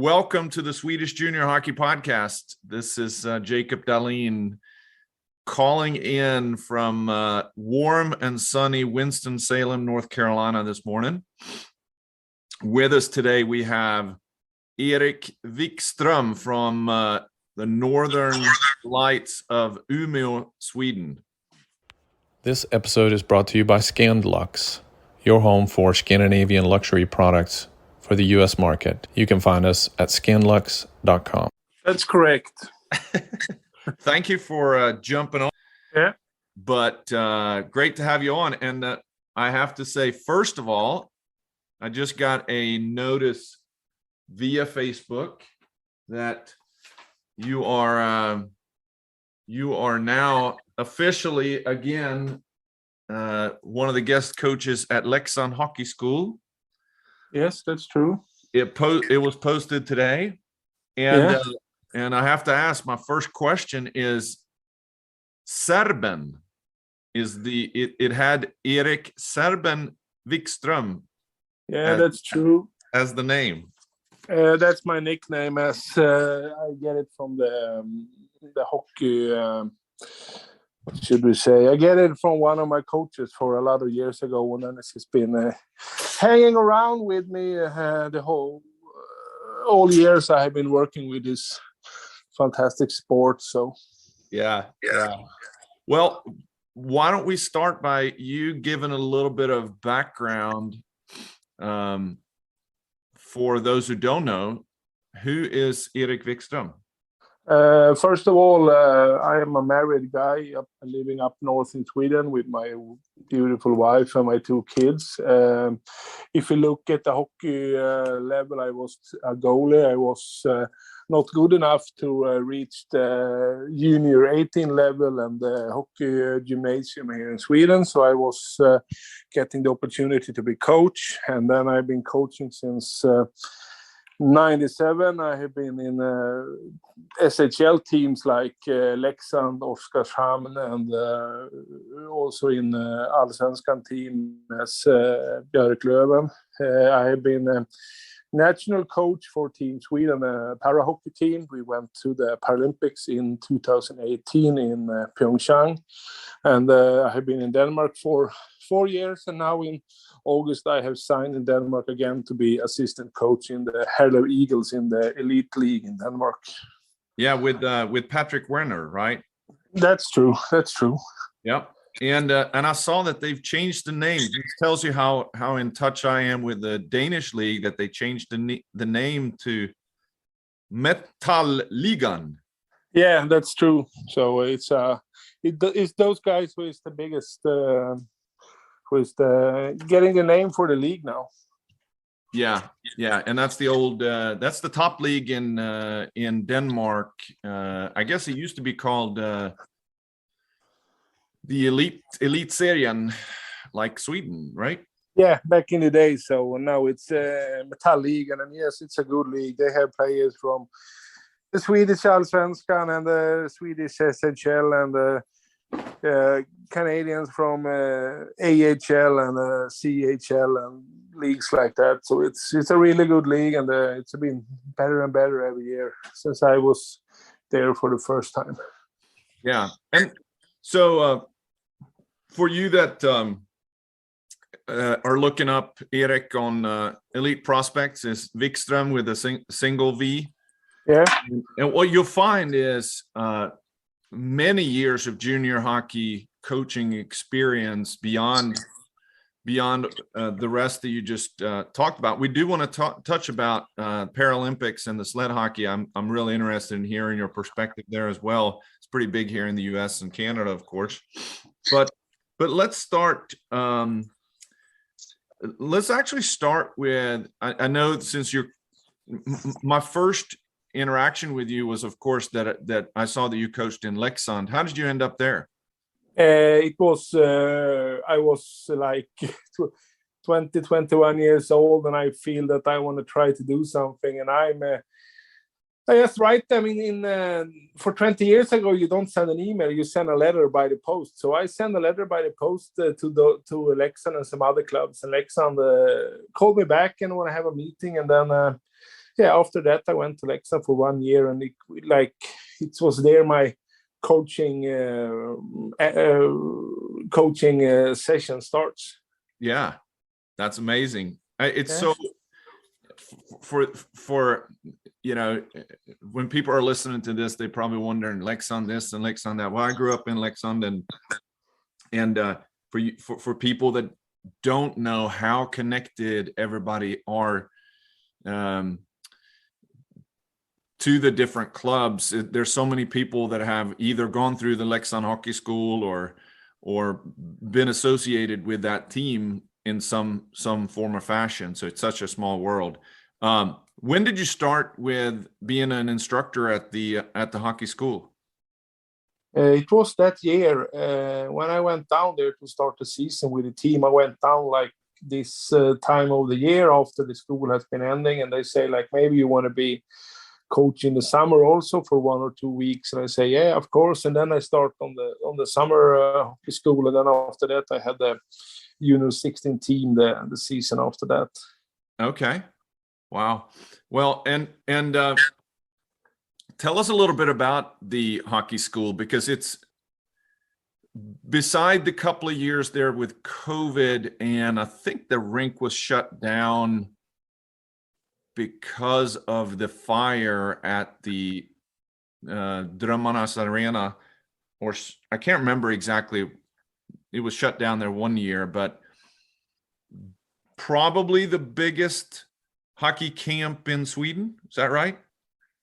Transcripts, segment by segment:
Welcome to the Swedish Junior Hockey Podcast. This is Jacob Dahlin calling in from warm and sunny Winston-Salem, North Carolina this morning. With us today, we have Erik Vikstrom from the Northern Lights of Umea, Sweden. This episode is brought to you by Scandlux, your home for Scandinavian luxury products for the U.S. market. You can find us at scandlux.com. That's correct. Thank you for jumping on. Yeah. But great to have you on. And I have to say, first of all, I just got a notice via Facebook that you are now officially again one of the guest coaches at Leksand Hockey School. Yes, that's true. It was posted today, and and I have to ask. My first question is: Serben is it had Erik Serben Vikstrom? Yeah, that's true. As the name. That's my nickname, as I get it from the hockey. What should we say? I get it from one of my coaches for a lot of years ago, and then it's just been hanging around with me the whole all years I have been working with this fantastic sport. So, yeah. Well, why don't we start by you giving a little bit of background for those who don't know, who is Erik Vikstrom? First of all, I am a married guy living up north in Sweden with my beautiful wife and my two kids. If you look at the hockey level, I was a goalie. I was not good enough to reach the junior 18 level and the hockey gymnasium here in Sweden. So I was getting the opportunity to be coach. And then I've been coaching since 97. I have been in SHL teams like Leksand, Oskarshamn, and also in Allsvenskan team as Björklöven. I have been a national coach for Team Sweden, a parahockey team. We went to the Paralympics in 2018 in Pyeongchang. And I have been in Denmark for 4 years, and now in August I have signed in Denmark again to be assistant coach in the Herlev Eagles in the elite league in Denmark. Yeah, with Patrick Werner, right? That's true. Yep. And I saw that they've changed the name. It tells you how in touch I am with the Danish league, that they changed the name to Metal-ligaen. Yeah, that's true. So it's those guys who is the biggest, who is getting the name for the league now. Yeah, and that's the old that's the top league in Denmark. I guess it used to be called the elite serien, like Sweden, right? Yeah, back in the day. So now it's Metal-ligaen, and yes, it's a good league. They have players from the Swedish Allsvenskan and the Swedish SHL and the Canadians from AHL and CHL and leagues like that. So it's a really good league, and it's been better and better every year since I was there for the first time. Yeah, and so for you that are looking up Erik on Elite Prospects, is Vikstrom with a single V. Yeah, and what you'll find is many years of junior hockey coaching experience beyond the rest that you just talked about. We do want to touch about Paralympics and the sled hockey. I'm really interested in hearing your perspective there as well. It's pretty big here in the U.S. and Canada, of course. But let's start. Let's actually start with. I know since my first interaction with you was, of course, that I saw that you coached in Leksand. How did you end up there? It was I was like 20, 21 years old, and I feel that I want to try to do something. And I just write them for 20 years ago, you don't send an email, you send a letter by the post. So I sent a letter by the post to Leksand and some other clubs. And Leksand called me back and want to have a meeting. And then after that I went to Leksand for 1 year, and it was there my coaching session starts. Yeah, that's amazing. It's Yeah. so for when people are listening to this, they probably wondering Leksand this and Leksand that. Well, I grew up in Leksand, and for people that don't know how connected everybody are to the different clubs, there's so many people that have either gone through the Leksand Hockey School or been associated with that team in some form or fashion. So it's such a small world. When did you start with being an instructor at the hockey school? It was that year when I went down there to start the season with the team. I went down like this time of the year after the school has been ending, and they say like, maybe you want to be coach in the summer also for 1 or 2 weeks, and I say yeah, of course. And then I start on the summer hockey school, and then after that I had the Junior 16 team the season after that. Okay, wow. Well, and tell us a little bit about the hockey school, because it's beside the couple of years there with COVID, and I think the rink was shut down because of the fire at the Drömmarnas Arena, or I can't remember exactly. It was shut down there 1 year, but probably the biggest hockey camp in Sweden. Is that right?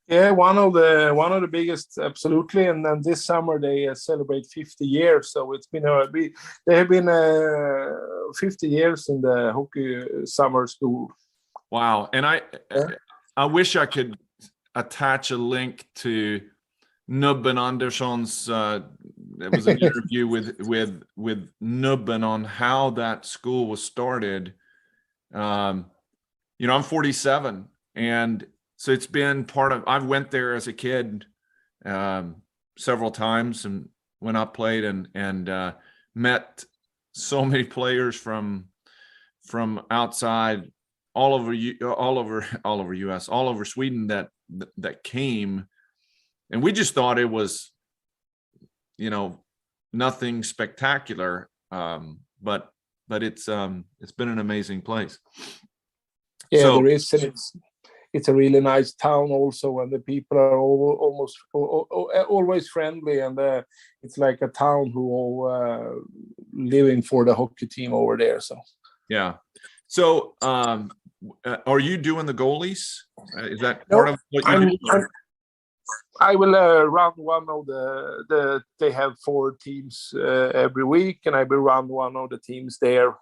Yeah, one of the biggest, absolutely. And then this summer they celebrate 50 years. So it's been they have been 50 years in the hockey summer school. Wow. And I wish I could attach a link to Nubben Andersson's. It was an interview with Nubben on how that school was started. I'm 47, and so it's been part of. I went there as a kid several times, and when I played and met so many players from outside, all over US, all over Sweden that came, and we just thought it was, nothing spectacular, but it's been an amazing place. Yeah, so, there is, and it's a really nice town also, and the people are always friendly, and it's like a town who are living for the hockey team over there. So yeah. So are you doing the goalies? Is that part of what you do? I will run one of they have 4 teams every week, and I will run one of the teams there.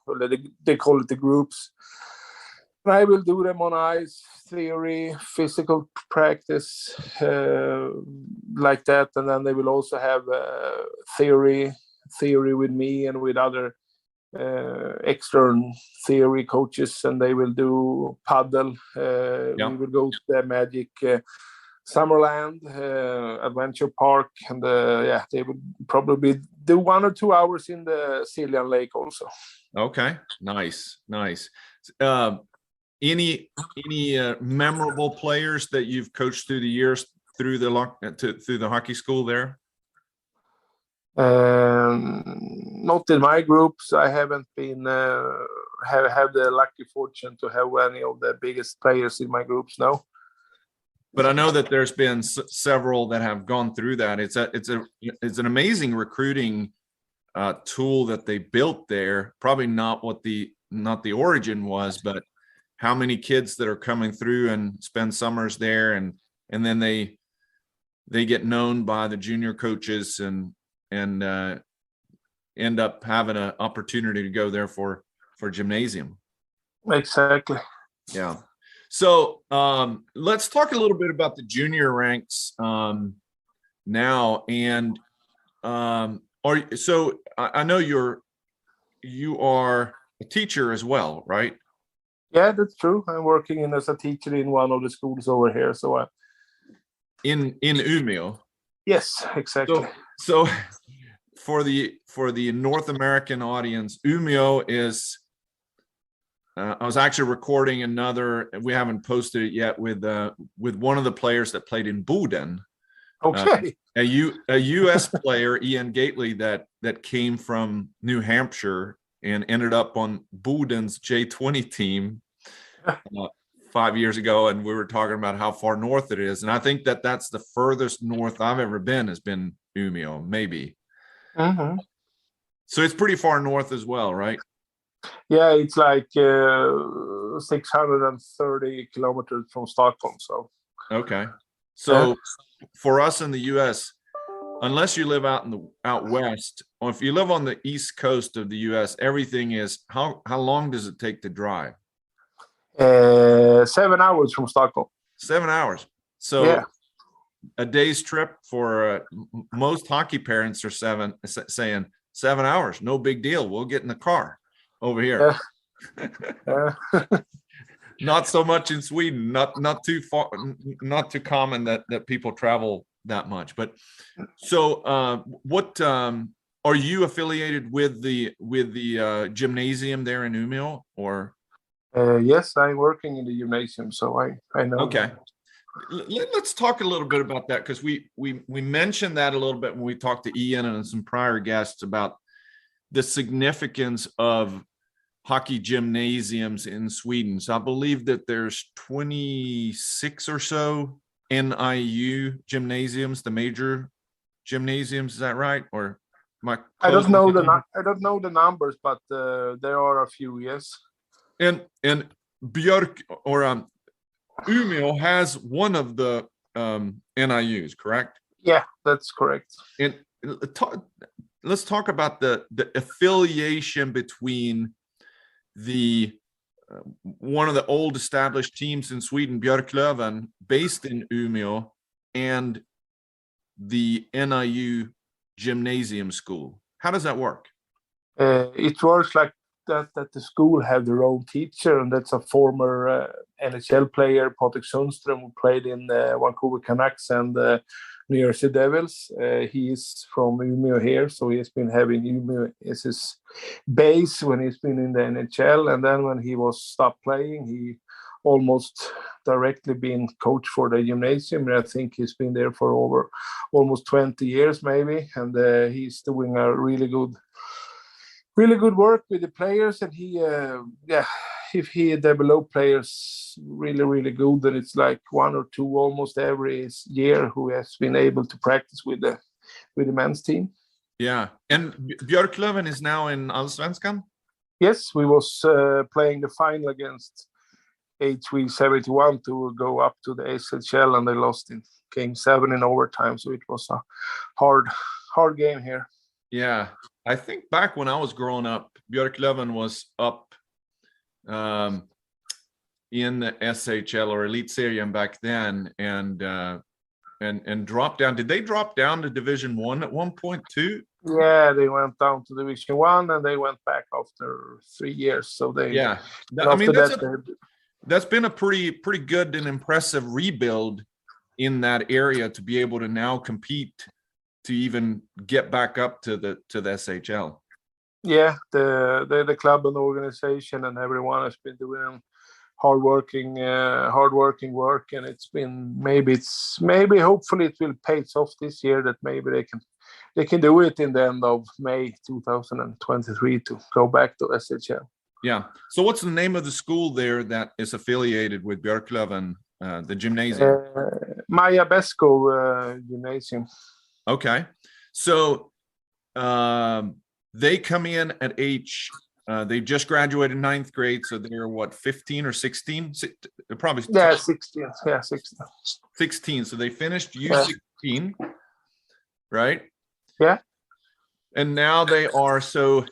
They call it the groups. And I will do them on ice, theory, physical practice, like that. And then they will also have theory with me and with other external theory coaches, and they will do paddle. We will go to the Magic Summerland Adventure Park, and they would probably do 1 or 2 hours in the Siljan Lake also. Okay, nice. Any memorable players that you've coached through the years through the hockey school there? Not in my groups. I haven't been have the lucky fortune to have any of the biggest players in my groups now. But I know that there's been several that have gone through that. It's an amazing recruiting tool that they built there. Probably not what the origin was, but how many kids that are coming through and spend summers there, and then they get known by the junior coaches and end up having an opportunity to go there for gymnasium. Exactly. Yeah. So let's talk a little bit about the junior ranks now. And I know you are a teacher as well, right? Yeah, that's true. I'm working as a teacher in one of the schools over here. So in Umea. Yes, exactly. So for the North American audience, Umea is I was actually recording another. We haven't posted it yet with one of the players that played in Boden. Okay. A U.S. player, Ian Gately, that came from New Hampshire and ended up on Boden's J20 team 5 years ago, and we were talking about how far north it is, and I think that's the furthest north I've ever been has been Umea, maybe. Mm-hmm. So it's pretty far north as well, right? Yeah, it's like 630 kilometers from Stockholm. So Okay. So for us in the U.S., unless you live out west, or if you live on the east coast of the U.S., everything is how long does it take to drive? 7 hours from Stockholm. 7 hours. So yeah. A day's trip for most hockey parents are saying 7 hours, no big deal. We'll get in the car over here. Not so much in Sweden. Not too far. Not too common that people travel that much. But so, what are you affiliated with the gymnasium there in Umea, or? Yes, I'm working in the gymnasium, so I know. Okay. Let's talk a little bit about that, because we mentioned that a little bit when we talked to Ian and some prior guests about the significance of hockey gymnasiums in Sweden. So I believe that there's 26 or so NIU gymnasiums, the major gymnasiums. Is that right? Or I don't know the numbers, but there are a few. Yes. And Björk or Umea has one of the NIUs, correct? Yeah, that's correct. And let's talk about the affiliation between the one of the old established teams in Sweden, Björklöven, based in Umea, and the NIU Gymnasium School. How does that work? It works like that the school have their own teacher, and that's a former NHL player, Patrik Sundström, who played in Vancouver Canucks and New Jersey Devils. He is from Umea here, so he has been having Umea as his base when he's been in the NHL, and then when he was stopped playing, he almost directly been coach for the gymnasium, and I think he's been there for over almost 20 years maybe, and he's doing a really good work with the players, and if he develop players really good, then it's like one or two almost every year who has been able to practice with the men's team. Yeah, and Björklöven is now in Allsvenskan. Yes, we was playing the final against HV 71 to go up to the SHL, and they lost in game 7 in overtime, so it was a hard game here. Yeah, I think back when I was growing up, Björklöven was up in the SHL or Elitserien back then, and dropped down. Did they drop down to Division 1 at one point too? Yeah, they went down to Division 1 and they went back after 3 years. So they I mean that's been a pretty good and impressive rebuild in that area to be able to now compete to even get back up to the SHL. Yeah, the club and the organization and everyone has been doing hardworking work, and it's been maybe hopefully it will pay off this year, that maybe they can do it in the end of May 2023 to go back to SHL. Yeah. So what's the name of the school there that is affiliated with Björklöven, the gymnasium? Maja Besko Gymnasium. Okay. So they come in at age, they just graduated 9th grade, so they're what, 15 or 16? Probably. Yeah, 16. Yeah, 16. 16. So they finished U16, right? Yeah. And now they are, so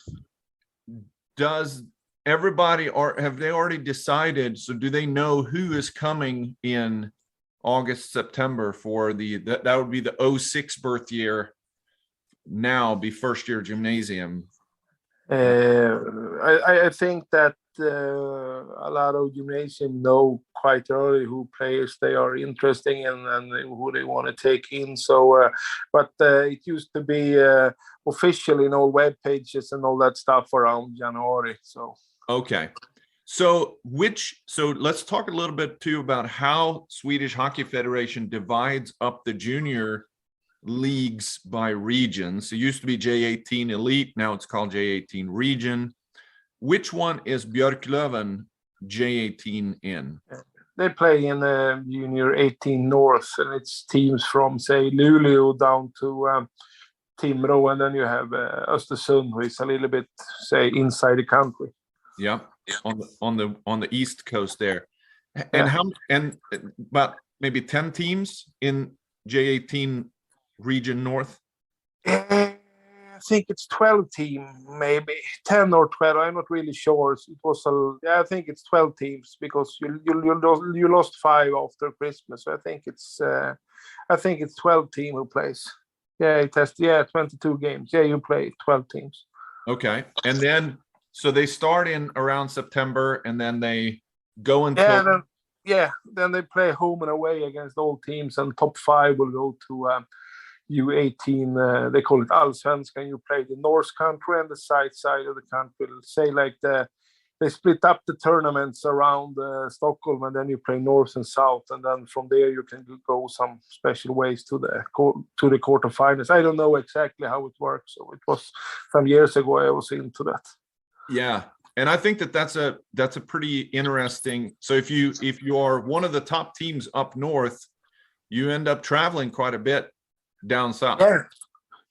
does everybody, or have they already decided, so do they know who is coming in August, September for that would be the 06 birth year, now be first year gymnasium? I think that a lot of gymnasium know quite early who players they are interested in and who they want to take in. So, but it used to be official in all web pages and all that stuff around January. So okay, So let's talk a little bit too about how Swedish Hockey Federation divides up the junior leagues by regions. It used to be J18 Elite, now it's called J18 Region. Which one is Björklöven J18 in? They play in Junior 18 North, and it's teams from, say, Luleå down to Timrå, and then you have Östersund, who is a little bit, say, inside the country. Yeah, on the east coast there. And about maybe 10 teams in J18 Region North. I think it's 12 team, maybe 10 or 12. I'm not really sure. It was I think it's 12 teams, because you lost 5 after Christmas. So I think it's 12 team who plays. Yeah, it has 22 games. Yeah, you play 12 teams. Okay, and then so they start in around September, and then they go until then they play home and away against all teams, and top 5 will go to U18, they call it Allsvenskan. You play the North country and the side of the country. Say like they split up the tournaments around Stockholm, and then you play North and South, and then from there you can go some special ways to the quarterfinals. I don't know exactly how it works. So it was some years ago I was into that. Yeah, and I think that's a pretty interesting. So if you are one of the top teams up north, you end up traveling quite a bit down south. Yeah.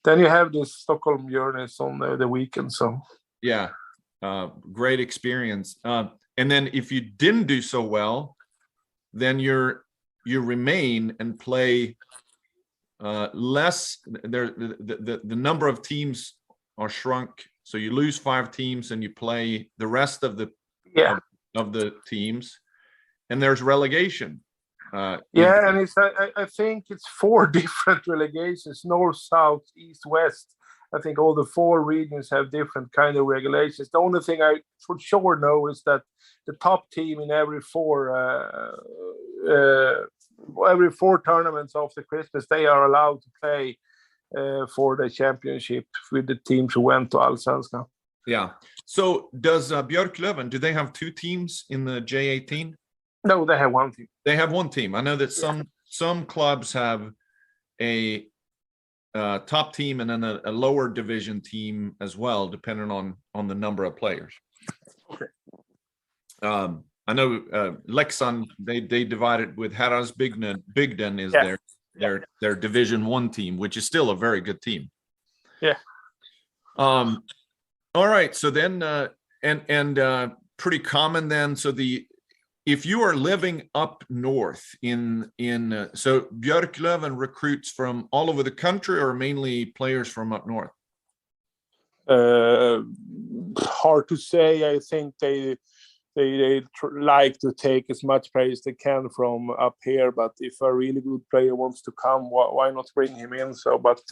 Then you have this Stockholm journeys on the weekend. So yeah, great experience. And then if you didn't do so well, then you remain and play less. The number of teams are shrunk, so you lose 5 teams and you play the rest of the teams, and there's relegation. And I think it's 4 different relegations: North, South, East, West. I think all the 4 regions have different kind of regulations. The only thing I for sure know is that the top team in every 4 tournaments after Christmas, they are allowed to play for the championship with the teams who went to Allsvenskan. Yeah. So does Björklöven, do they have 2 teams in the J18? No, they have 1 team. They have 1 team. I know that some clubs have a top team and then a lower division team as well, depending on the number of players. Okay. I know Leksand, they divided with Herrarsbygden is their Division 1 team, which is still a very good team. Yeah. All right. So then and pretty common then. So if you are living up north so Björklöven recruits from all over the country, or mainly players from up north? Hard to say. I think they like to take as much players as they can from up here, but if a really good player wants to come, why not bring him in? So, but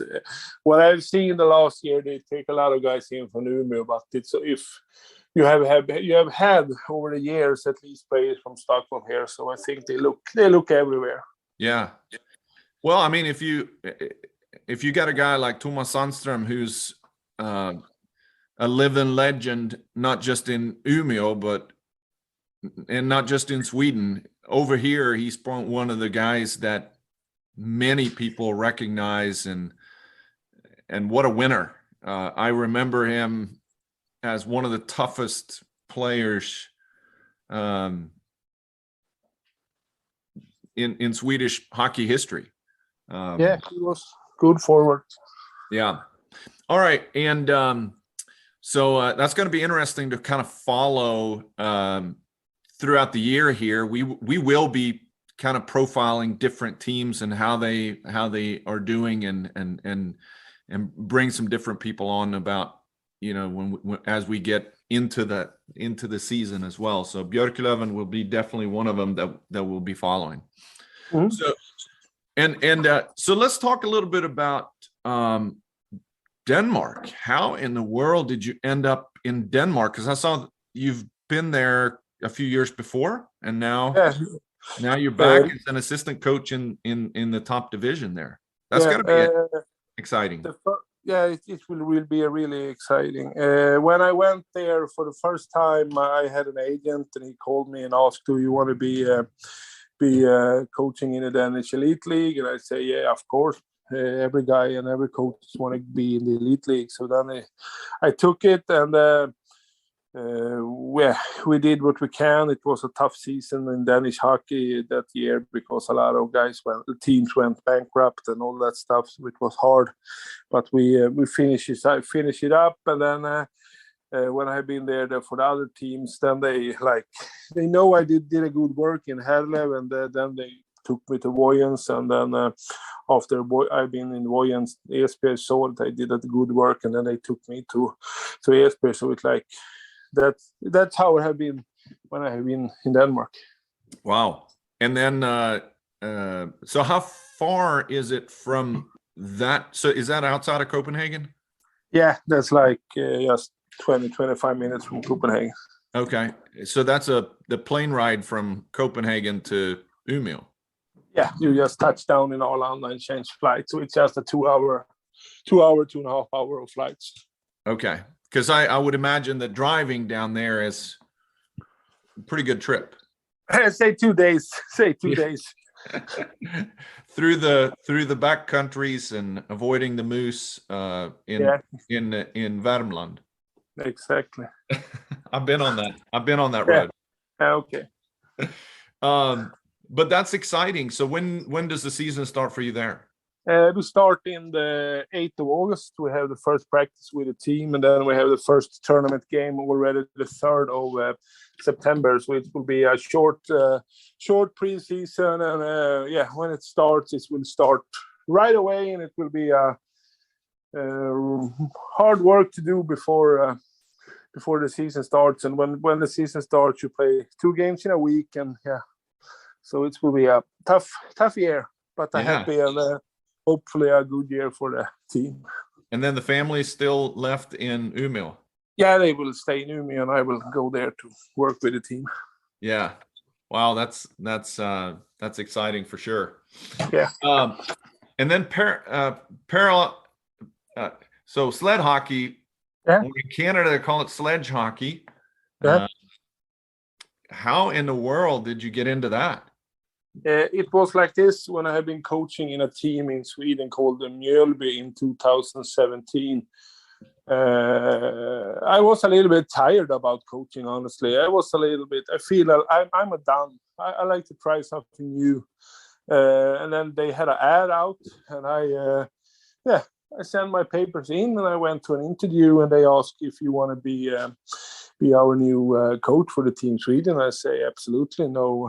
what I've seen the last year, they take a lot of guys in from Umea, but it's if you have had over the years at least players from Stockholm here, so I think they look everywhere. Yeah. Well, I mean, if you got a guy like Thomas Sandström, who's a living legend, not just in Umeå, and not just in Sweden, over here, he's one of the guys that many people recognize, and what a winner. I remember him as one of the toughest players in Swedish hockey history. He was good forward. Yeah. All right. And so that's going to be interesting to kind of follow throughout the year here. We will be kind of profiling different teams and how they are doing, and bring some different people on about, when as we get into the season as well. So Björklöven will be definitely one of them that we'll be following. Mm-hmm. So so let's talk a little bit about Denmark. How in the world did you end up in Denmark? Because I saw you've been there a few years before, and now you're back as an assistant coach in the top division there. That's going to be exciting. it will be a really exciting. When I went there for the first time, I had an agent, and he called me and asked, "Do you want to be coaching in the Danish Elite League?" And I say, "Yeah, of course. Every guy and every coach want to be in the Elite League." So then I took it, and we did what we can. It was a tough season in Danish hockey that year because a lot of teams went bankrupt and all that stuff. So it was hard, but we finished it up. And then when I've been there for the other teams, then they know I did a good work in Herlev, and then they took me to Vojens, and then after I've been in Vojens, Esbjerg saw that I did a good work, and then they took me to Esbjerg. So it's like that's how I have been when I have been in Denmark. Wow. And then so how far is it from that? So is that outside of Copenhagen? Yeah, that's like just 20-25 minutes from Copenhagen. Okay, so that's the plane ride from Copenhagen to Umea. Yeah, you just touch down in Arlanda and change flight. So it's just a 2.5 hour of flights. Okay, because I would imagine that driving down there is a pretty good trip. Say 2 days. through the back countries and avoiding the moose in Värmland. Exactly. I've been on that road. Okay. But that's exciting. So when does the season start for you there? We start in the 8th of August. We have the first practice with the team, and then we have the first tournament game already the 3rd of September. So it will be a short preseason, and when it starts, it will start right away, and it will be hard work to do before the season starts. And when the season starts, you play 2 games in a week, and so it will be a tough year, but a happy and hopefully a good year for the team. And then the family still left in Umea? Yeah, they will stay in Umea, and I will go there to work with the team. Yeah. Wow, that's exciting for sure. Yeah. And then so sled hockey. Yeah. In Canada, they call it sledge hockey. Yeah. How in the world did you get into that? It was like this when I had been coaching in a team in Sweden called the Mjölby in 2017. I was a little bit tired about coaching, honestly. I feel I'm done. I like to try something new. And then they had an ad out, and I sent my papers in, and I went to an interview, and they asked if you want to be our new coach for the team Sweden. I say absolutely, no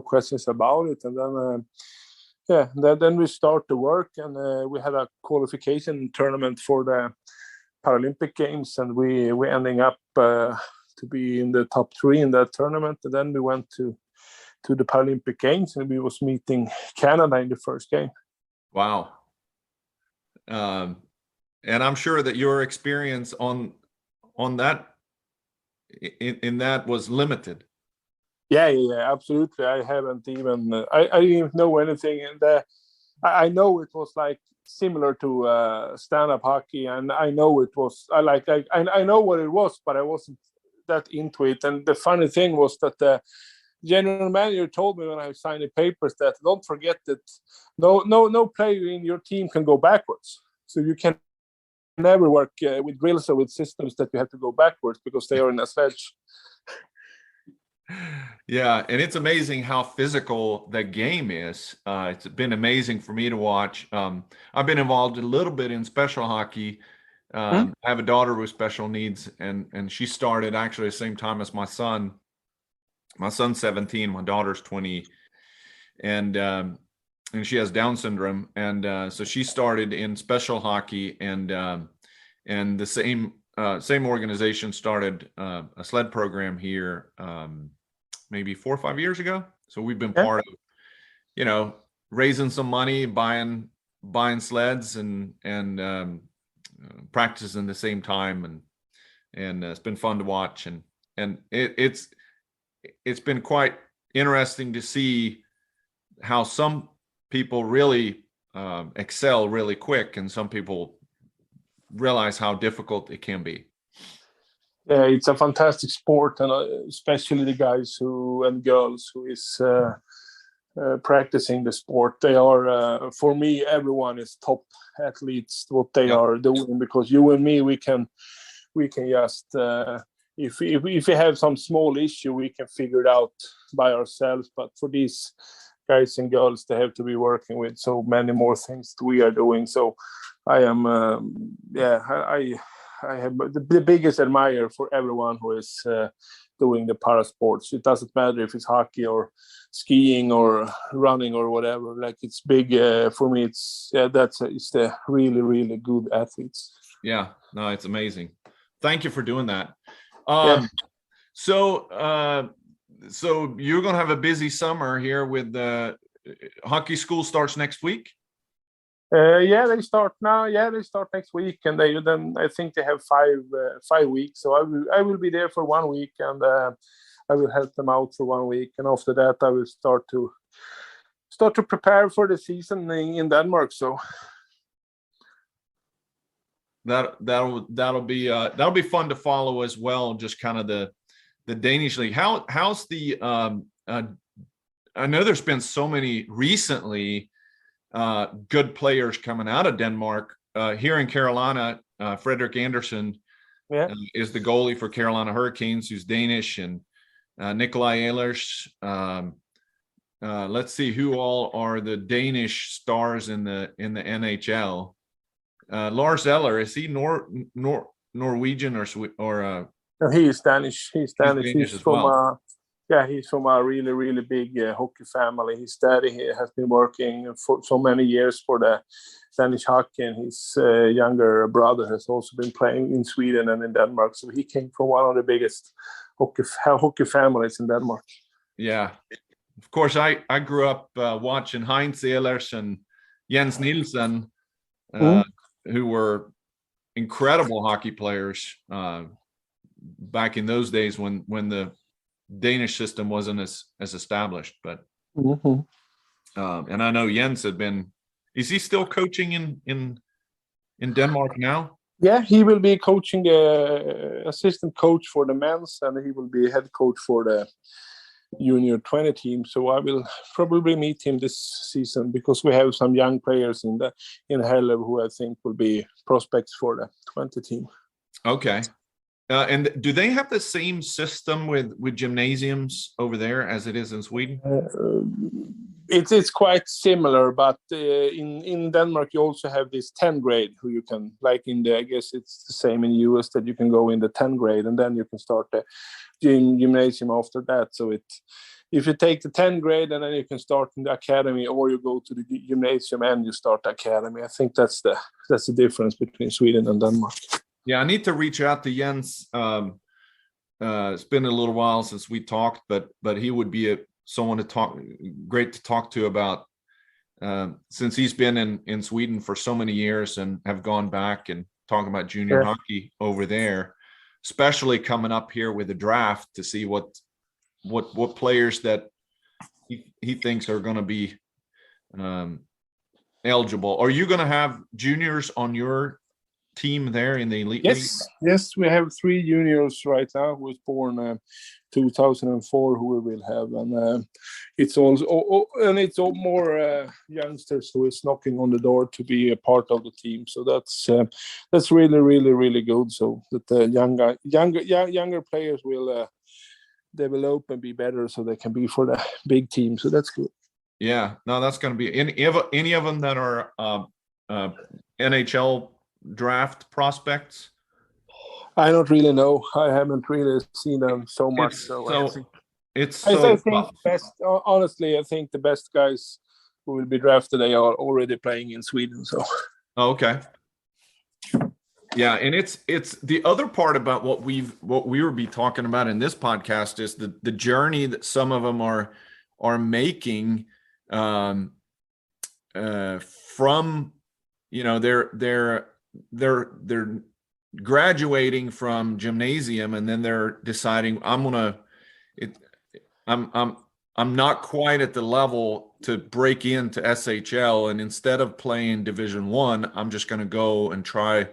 questions about it. And then then we start the work, and we had a qualification tournament for the Paralympic Games, and we ending up to be in the top 3 in that tournament. And then we went to the Paralympic Games, and we was meeting Canada in the first game. Wow. And I'm sure that your experience on that in that was limited. Yeah, absolutely. I haven't even I didn't know anything, and I know it was like similar to stand-up hockey, and I know it was. I know what it was, but I wasn't that into it. And the funny thing was that the general manager told me when I signed the papers that don't forget that no player in your team can go backwards. So you can never work with drills or with systems that you have to go backwards because they are in a sledge. Yeah, and it's amazing how physical the game is. It's been amazing for me to watch. I've been involved a little bit in special hockey. I have a daughter with special needs, and she started actually the same time as my son. My son's 17, my daughter's 20, and she has Down syndrome, and so she started in special hockey, and the same organization started a sled program here maybe 4 or 5 years ago. So we've been part of, raising some money, buying sleds, and practicing the same time, and it's been fun to watch, and it's been quite interesting to see how some people really excel really quick, and some people realize how difficult it can be. Yeah, it's a fantastic sport, and especially the guys and girls who is practicing the sport. They are, for me, everyone is top athletes. What they are doing, because you and me, we can just if we have some small issue, we can figure it out by ourselves. But for these guys and girls, they have to be working with so many more things we are doing. So I am, I have the biggest admirer for everyone who is doing the para sports. It doesn't matter if it's hockey or skiing or running or whatever. Like, it's big for me. It's the really, really good athletes. Yeah, no, it's amazing. Thank you for doing that. So you're gonna have a busy summer here with the hockey school starts next week. They start now. Yeah, they start next week, and then I think they have 5 weeks. So I will be there for 1 week, and I will help them out for 1 week, and after that I will start to prepare for the season in Denmark. So that'll be fun to follow as well. Just kind of the Danish league. How's the I know there's been so many recently good players coming out of Denmark. Here in Carolina, Frederick Anderson is the goalie for Carolina Hurricanes, who's Danish, and Nikolai Ehlers. Let's see who all are the Danish stars in the NHL. Lars Eller, is he Norwegian or no, he is Danish. He's Danish. He's from well. He's from a really, really big hockey family. His daddy has been working for so many years for the Danish hockey, and his younger brother has also been playing in Sweden and in Denmark. So he came from one of the biggest hockey families in Denmark. Yeah. Of course, I grew up watching Heinz Ehlers and Jens Nielsen, who were incredible hockey players back in those days when the Danish system wasn't as established. But and I know Jens is he still coaching in Denmark now? Yeah, he will be coaching the assistant coach for the men's, and he will be head coach for the junior 20 team. So I will probably meet him this season, because we have some young players in Herlev who I think will be prospects for the 20 team. Okay. And do they have the same system with gymnasiums over there as it is in Sweden? It's quite similar, but in Denmark you also have this 10 grade who you can, like I guess it's the same in the US, that you can go in the 10 grade and then you can start the gymnasium after that. So if you take the 10 grade and then you can start in the academy, or you go to the gymnasium and you start the academy. I think that's the difference between Sweden and Denmark. Yeah, I need to reach out to Jens. It's been a little while since we talked, but he would be someone great to talk to about, since he's been in Sweden for so many years and have gone back and talking about junior hockey over there, especially coming up here with the draft to see what players that he thinks are going to be eligible. Are you going to have juniors on your team there in the elite league? Yes, we have 3 juniors right now who was born 2004 who we will have, and it's also it's all more youngsters who is knocking on the door to be a part of the team. So that's really, really, really good. So that the younger players will develop and be better, so they can be for the big team. So that's good. Yeah, no, that's going to be any of them that are NHL draft prospects? I don't really know. I haven't really seen them so much. I think honestly, I think the best guys who will be drafted, they are already playing in Sweden. So okay. Yeah, and it's the other part about what we will be talking about in this podcast is the journey that some of them are making from, you know, they're graduating from gymnasium, and then they're deciding I'm not quite at the level to break into SHL, and instead of playing Division 1, I'm just going to go and try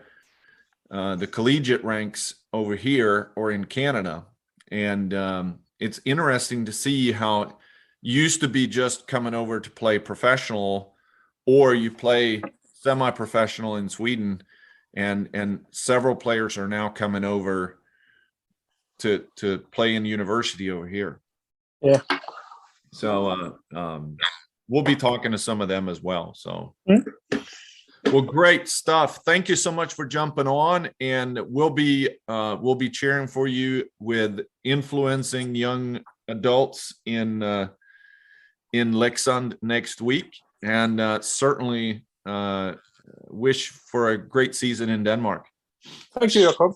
the collegiate ranks over here or in Canada. And it's interesting to see how it used to be just coming over to play professional, or you play semi-professional in Sweden, and several players are now coming over to play in university over here. Yeah. So we'll be talking to some of them as well. So, well, great stuff. Thank you so much for jumping on, and we'll be cheering for you with influencing young adults in Leksand next week, and certainly wish for a great season in Denmark. Thank you, Jakob.